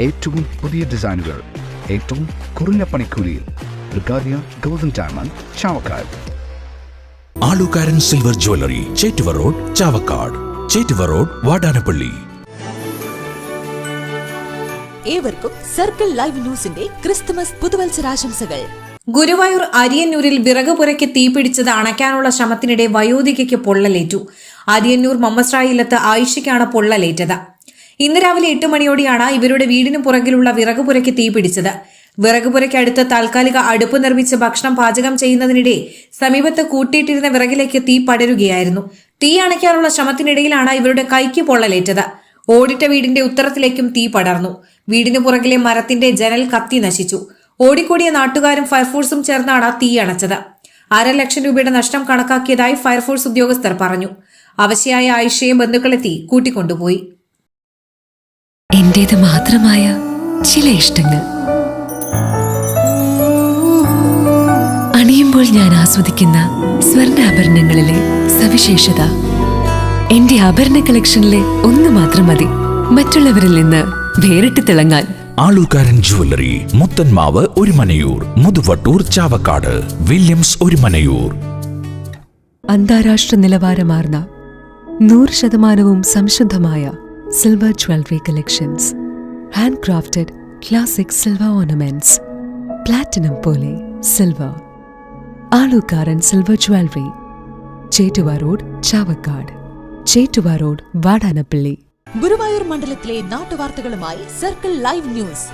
ഏറ്റവും പുതിയ ഡിസൈനുകൾ ഏറ്റവും കുറഞ്ഞ പണിക്കൂലിയിൽ. ബ്രിഗാദിയ golden diamond, Chavakkad. Alukaran silver jewellery, Chettuva road, Chavakkad. Chettuva road, Vadanappally. ഏവർക്കും സർക്കിൾ ലൈവ് ന്യൂസിന്റെ ക്രിസ്തുമസ് പുതുവത്സരാശംസകൾ. ഗുരുവായൂർ അരിയന്നൂരിൽ വിറകുപുരയ്ക്ക് തീപിടിച്ചത് അണയ്ക്കാനുള്ള ശ്രമത്തിനിടെ വയോധികയ്ക്ക് പൊള്ളലേറ്റു. അരിയന്നൂർ മമ്മസ്രായില്ലത്ത് ആയിഷയ്ക്കാണ് പൊള്ളലേറ്റത്. ഇന്ന് രാവിലെ 8 മണിയോടെയാണ് ഇവരുടെ വീടിന് പുറകിലുള്ള വിറകുപുരയ്ക്ക് തീപിടിച്ചത്. വിറകുപുരയ്ക്കടുത്ത് താൽക്കാലിക അടുപ്പ് നിർമ്മിച്ച് ഭക്ഷണം പാചകം ചെയ്യുന്നതിനിടെ സമീപത്ത് കൂട്ടിയിട്ടിരുന്ന വിറകിലേക്ക് തീ പടരുകയായിരുന്നു. തീ അണയ്ക്കാനുള്ള ശ്രമത്തിനിടയിലാണ് ഇവരുടെ കൈക്ക് പൊള്ളലേറ്റത്. ഓടിട്ട വീടിന്റെ ഉത്തരത്തിലേക്കും തീ പടർന്നു. വീടിന് പുറകിലെ മരത്തിന്റെ ജനൽ കത്തി നശിച്ചു. ഓടിക്കൂടിയ നാട്ടുകാരും ഫയർഫോഴ്സും ചേർന്നാണ് തീ അണച്ചത്. 1.5 ലക്ഷം രൂപയുടെ നഷ്ടം കണക്കാക്കിയതായി ഫയർഫോഴ്സ് ഉദ്യോഗസ്ഥർ പറഞ്ഞു. അവശയായ ആയിഷയെ ബന്ധുക്കളെത്തി കൂട്ടിക്കൊണ്ടുപോയി. എന്റേത് മാത്രമായ ചില ഇഷ്ടങ്ങൾ അണിയുമ്പോൾ ഞാൻ ആസ്വദിക്കുന്ന സ്വർണ്ണാഭരണങ്ങളിലെ സവിശേഷത. എന്റെ ആഭരണ കളക്ഷനിലെ ഒന്ന് മാത്രം മതി മറ്റുള്ളവരിൽ നിന്ന് വേറിട്ട് തിളങ്ങാൻ. ആലുകാരൻ ജ്വല്ലറി, മുത്തൻമാവ്, ഒരുമനയൂർ, മുതുവട്ടൂർ, ചാവക്കാട്. വില്യംസ്, ഒരുമനയൂർ. അന്താരാഷ്ട്ര നിലവാരമാർന്ന 100% സംശുദ്ധമായ silver jewellery collections. Handcrafted classic silver ornaments. Platinum പോലെ silver. Alukaran silver jewellery, Chettuva road, Chavakkad. Chettuva road, Vadanappally. Guruvayur മണ്ഡലത്തിലെ നാട്ടുവാർത്തകളുമായി സർക്കിൾ ലൈവ് ന്യൂസ്.